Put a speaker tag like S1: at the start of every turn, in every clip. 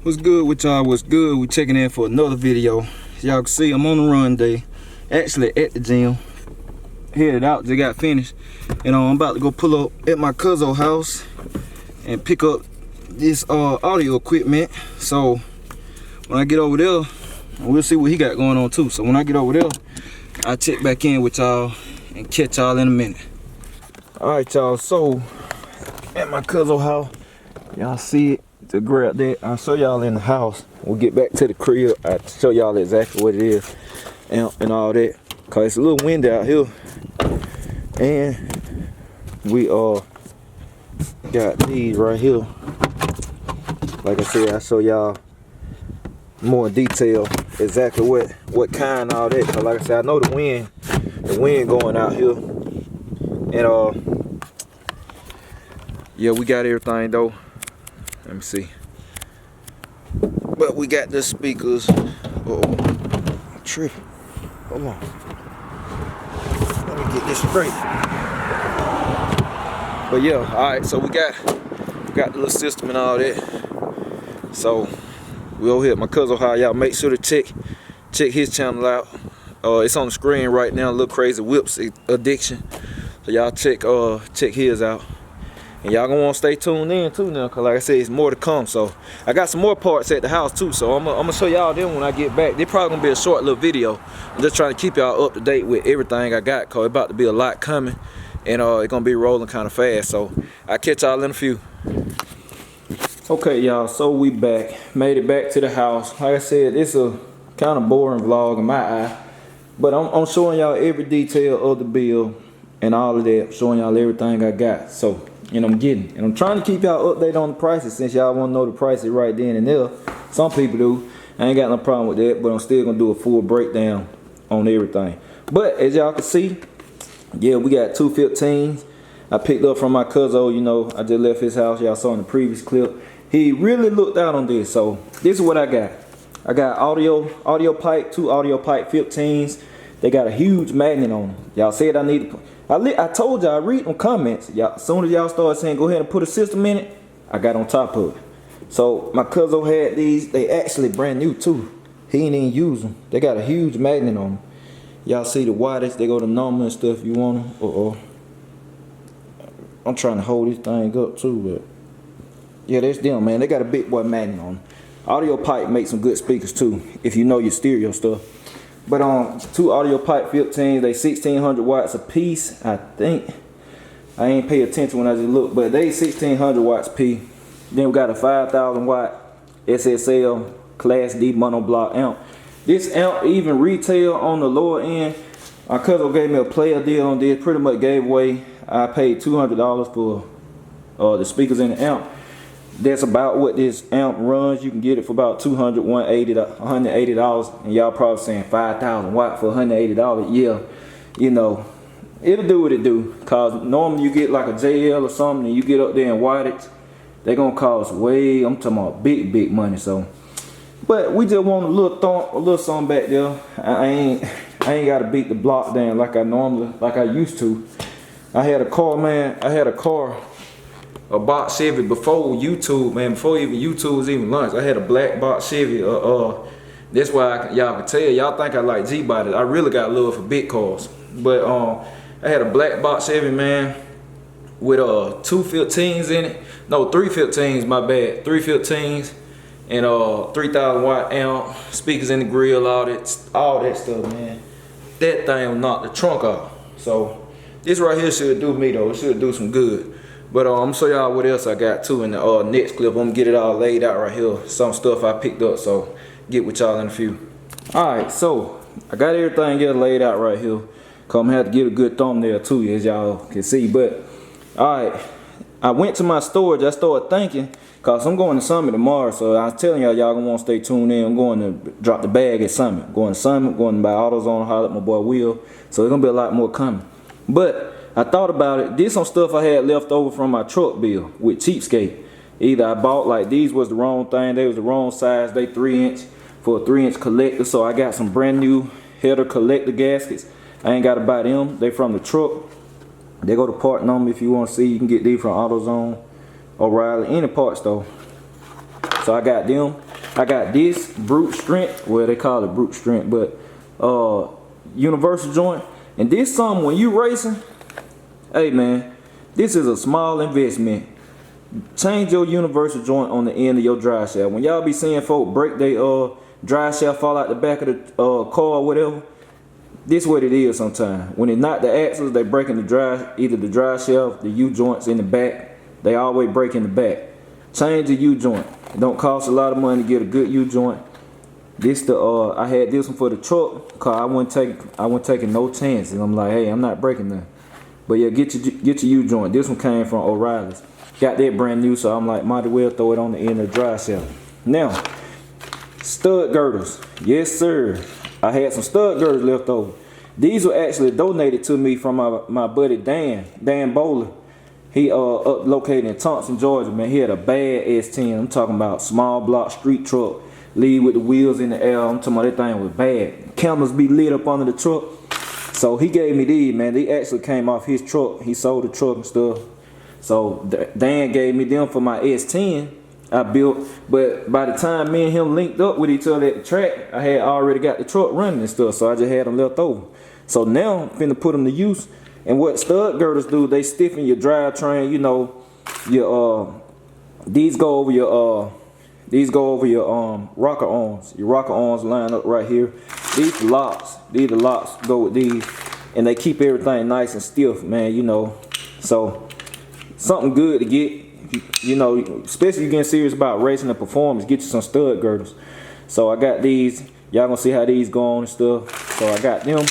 S1: What's good with y'all? What's good? We checking in for another video. Y'all can see I'm on the run day. Actually at the gym. Headed out, just got finished. And I'm about to go pull up at my cousin's house and pick up this audio equipment. So when I get over there, we'll see what he got going on too. So when I get over there, I'll check back in with y'all and catch y'all in a minute. Alright y'all, so at my cousin's house, y'all see it. To grab that, I'll show y'all in the house. We'll get back to the crib. I'll show y'all exactly what it is and all that. Cause it's a little windy out here. And we got these right here. Like I said, I'll show y'all more in detail exactly what kind all that. Cause like I said, I know the wind going out here. And yeah, we got everything though. Let me see. But we got the speakers. I'm tripping. Hold on. Let me get this straight. But yeah, alright, so we got the little system and all that. So we over here at my cousin's house. Y'all make sure to check his channel out. It's on the screen right now, Little Crazy Whips Addiction. So y'all check his out. And y'all gonna wanna stay tuned in too now, cause like I said, it's more to come. So I got some more parts at the house too. So I'm gonna show y'all them when I get back. They probably gonna be a short little video. I'm just trying to keep y'all up to date with everything I got, cause it's about to be a lot coming, and it's gonna be rolling kind of fast. So I'll catch y'all in a few. Okay, y'all. So we back. Made it back to the house. Like I said, it's a kind of boring vlog in my eye, but I'm showing y'all every detail of the build and all of that. Showing y'all everything I got. So. And I'm trying to keep y'all updated on the prices since y'all want to know the prices right then and there. Some people do. I ain't got no problem with that, but I'm still gonna do a full breakdown on everything. But as y'all can see, yeah, we got two 15s. I picked up from my cousin, you know, I just left his house. Y'all saw in the previous clip. He really looked out on this. So this is what I got. I got AUDIOPIPE, two AUDIOPIPE 15s. They got a huge magnet on them. Y'all said I need to. I told y'all, read them comments. Y'all, as soon as y'all started saying go ahead and put a system in it, I got on top of it. So my cousin had these. They actually brand new too. He ain't even use them. They got a huge magnet on them. Y'all see the wattage? They go to normal and stuff. You want them? I'm trying to hold this thing up too, but yeah, that's them, man. They got a big boy magnet on them. AUDIOPIPE makes some good speakers too, if you know your stereo stuff. But two AUDIOPIPE 15s, they 1600 watts a piece. I think I ain't pay attention when I just looked, but they 1600 watts P. Then we got a 5000 watt SSL Class D monoblock amp. This amp even retail on the lower end. My cousin gave me a player deal on this. Pretty much gave away. I paid $200 for the speakers in the amp. That's about what this amp runs. You can get it for about $200, $180, and y'all probably saying 5,000 watt for $180. Yeah, you know, it'll do what it do. Cause normally you get like a JL or something, and you get up there in wattage, they gonna cost way. I'm talking about big money. So, but we just want a little something back there. I ain't gotta beat the block down like I used to. I had a car, man. A box Chevy before YouTube, man, before even YouTube was even launched. I had a black box Chevy. That's why y'all can tell. Y'all think I like G-bodies. I really got love for big cars. But I had a black box Chevy, man, with two 15s in it. No, three 15s, my bad. Three 15s and 3,000 watt amp, speakers in the grill, all that stuff, man. That thing knocked the trunk off. So this right here should do me though. It should do some good. But I'm gonna show y'all what else I got too in the next clip. I'm gonna get it all laid out right here. Some stuff I picked up, so get with y'all in a few. Alright, so I got everything laid out right here. Cause I'm gonna have to get a good thumbnail too, as y'all can see. But alright, I went to my storage. I started thinking, cause I'm going to Summit tomorrow. So I was telling y'all gonna wanna stay tuned in. I'm going to drop the bag at Summit. Going to Summit, going to buy AutoZone, holler at my boy Will. So there's gonna be a lot more coming. But I thought about it. This some stuff I had left over from my truck bill with Cheapskate. Either I bought, like, these was the wrong thing. They was the wrong size. They 3-inch for a 3-inch collector. So I got some brand new header collector gaskets. I ain't got to buy them. They from the truck. They go to part number if you want to see. You can get these from AutoZone, O'Reilly, any parts though. So I got them. I got this brute strength, well they call it brute strength, but universal joint. And this something when you racing, hey man, this is a small investment. Change your universal joint on the end of your drive shaft. When y'all be seeing folk break their drive shaft, fall out the back of the car or whatever, this what it is sometimes. When it's not the axles, they breaking the drive, either the drive shaft, the U-joints in the back, they always break in the back. Change the U-joint. It don't cost a lot of money to get a good U-joint. This the I had this one for the truck, cause I wasn't taking no chances. I'm like, hey, I'm not breaking that. But yeah, get your U-joint. This one came from O'Reilly's. Got that brand new, so I'm like, might as well throw it on the end of the drive shaft. Now, stud girders. Yes, sir. I had some stud girders left over. These were actually donated to me from my buddy Dan Bowler. He located in Thompson, Georgia, man. He had a bad S10. I'm talking about small block street truck, lead with the wheels in the air. I'm talking about that thing was bad. Cameras be lit up under the truck. So he gave me these, man. They actually came off his truck. He sold the truck and stuff. So Dan gave me them for my S10 I built. But by the time me and him linked up with each other at the track, I had already got the truck running and stuff. So I just had them left over. So now I'm finna put them to use. And what stud girders do, they stiffen your drivetrain. You know, your these go over your rocker arms. Your rocker arms line up right here. These locks go with these, and they keep everything nice and stiff, man. You know, so something good to get. You know, especially if you're getting serious about racing and performance, get you some stud girders. So I got these. Y'all gonna see how these go on and stuff. So I got them.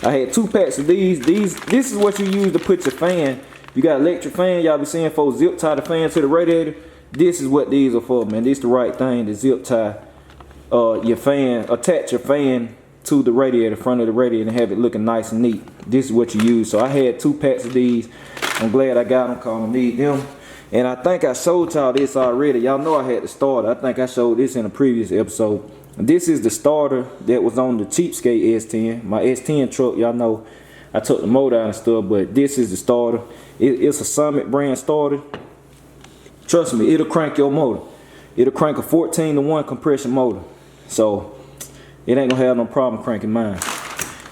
S1: I had 2 packs of these. This is what you use to put your fan. You got electric fan. Y'all be seeing folks zip tie the fan to the radiator. This is what these are for, man. This is the right thing to zip tie your fan, attach your fan to the radiator, front of the radiator, and have it looking nice and neat. This is what you use. So I had 2 packs of these. I'm glad I got them because I need them. And I think I showed y'all this already. Y'all know I had the starter. I think I showed this in a previous episode. This is the starter that was on the cheapskate S10. My S10 truck, y'all know I took the motor out and stuff, but this is the starter. It's a Summit brand starter. Trust me, it'll crank your motor. It'll crank a 14-to-1 compression motor. So it ain't gonna have no problem cranking mine.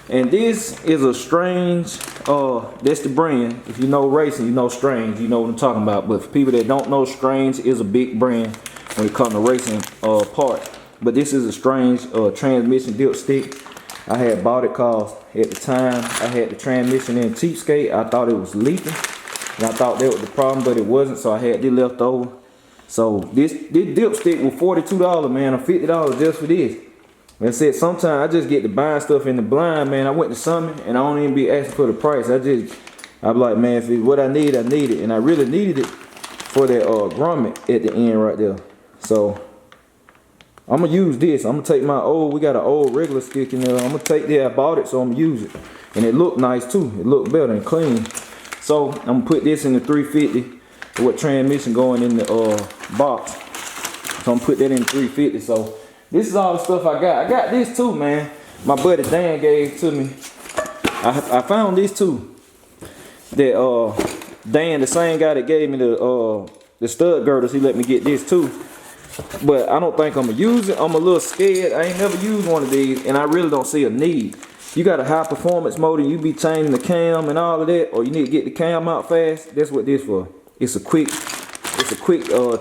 S1: And this is a Strange, that's the brand. If you know racing, you know Strange, you know what I'm talking about. But for people that don't know, Strange is a big brand when it comes to racing part. But this is a Strange transmission dipstick. I had bought it cause at the time I had the transmission in cheapskate. I thought it was leaking, and I thought that was the problem, but it wasn't. So I had this left over. So this dipstick was $42, man, or $50 just for this. Like I said, sometimes I just get to buying stuff in the blind, man. I went to Summit and I don't even be asking for the price. I'm like, man, if it's what I need it. And I really needed it for that grommet at the end right there. So I'm gonna use this. I'm gonna take my we got an old regular stick in there. I'm gonna take that. I bought it, so I'm gonna use it. And it looked nice too. It looked better and clean. So I'm gonna put this in the 350 with transmission going in the box. So I'm gonna put that in 350. So this is all the stuff I got. I got this too, man. My buddy Dan gave to me. I found this too. That Dan, the same guy that gave me the stud girders, he let me get this too. But I don't think I'm gonna use it. I'm a little scared. I ain't never used one of these, and I really don't see a need. You got a high performance motor, you be changing the cam and all of that, or you need to get the cam out fast. That's what this for. It's a quick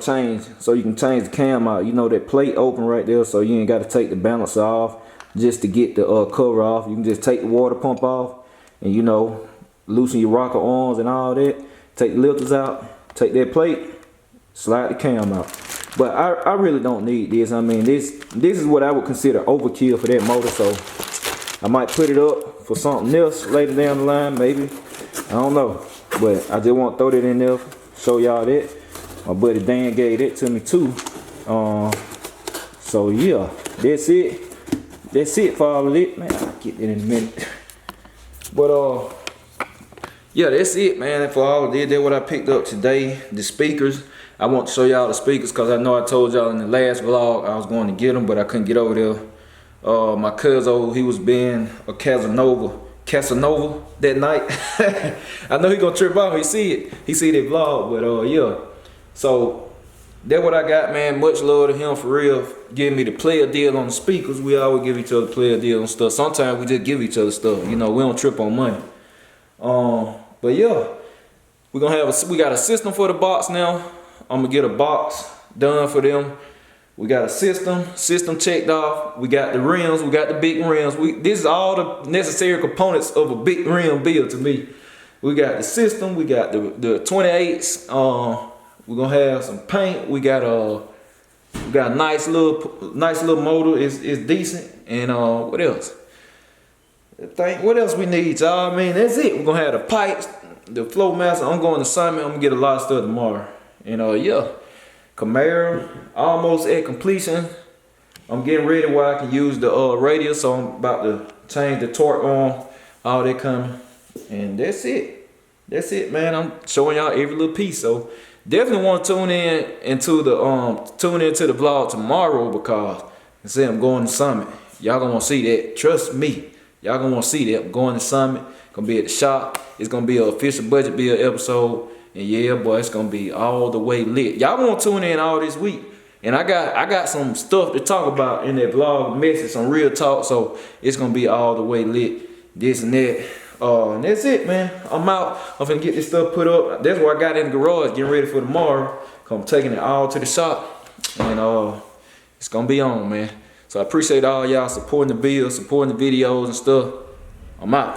S1: change, so you can change the cam out. You know that plate open right there, so you ain't got to take the balancer off just to get the cover off. You can just take the water pump off, and you know, loosen your rocker arms and all that. Take the lifters out, take that plate, slide the cam out. But I really don't need this. I mean, this is what I would consider overkill for that motor. So I might put it up for something else later down the line, maybe. I don't know. But I just want to throw that in there, show y'all that. My buddy Dan gave that to me too. So yeah, that's it. That's it for all of it. Man, I'll get that in a minute. But yeah, that's it, man. For all of it, that's what I picked up today. The speakers. I want to show y'all the speakers because I know I told y'all in the last vlog I was going to get them, but I couldn't get over there. My cousin, he was being a Casanova that night. I know he gonna trip out. He see that vlog, but yeah. So That's what I got, man. Much love to him for real, giving me the player deal on the speakers. We always give each other player deal on stuff. Sometimes we just give each other stuff. You know, we don't trip on money. But yeah, we got a system for the box now. I'm gonna get a box done for them. We got a system checked off. We got the rims, we got the big rims. This is all the necessary components of a big rim build to me. We got the system, we got the 28s. We're gonna have some paint. We got a nice little motor. It's decent. And what else? What else we need, y'all? I mean, that's it. We're gonna have the pipes, the flow master. I'm going to Summit. I'm gonna get a lot of stuff tomorrow. And yeah, Camaro almost at completion. I'm getting ready where I can use the radius. So I'm about to change the torque on. All that coming. And that's it. That's it, man. I'm showing y'all every little piece. So definitely want to tune into the vlog tomorrow, because I say I'm going to Summit. Y'all gonna want to see that. Trust me. Y'all gonna want to see that. I'm going to Summit. Gonna be at the shop. It's gonna be an official budget build episode. And yeah, boy, it's gonna be all the way lit. Y'all gonna tune in all this week. And I got some stuff to talk about in that vlog message, some real talk. So it's gonna be all the way lit. This and that. And that's it, man. I'm out. I'm finna get this stuff put up. That's what I got in the garage, getting ready for tomorrow. I'm taking it all to the shop. And it's gonna be on, man. So I appreciate all y'all supporting the build, supporting the videos and stuff. I'm out.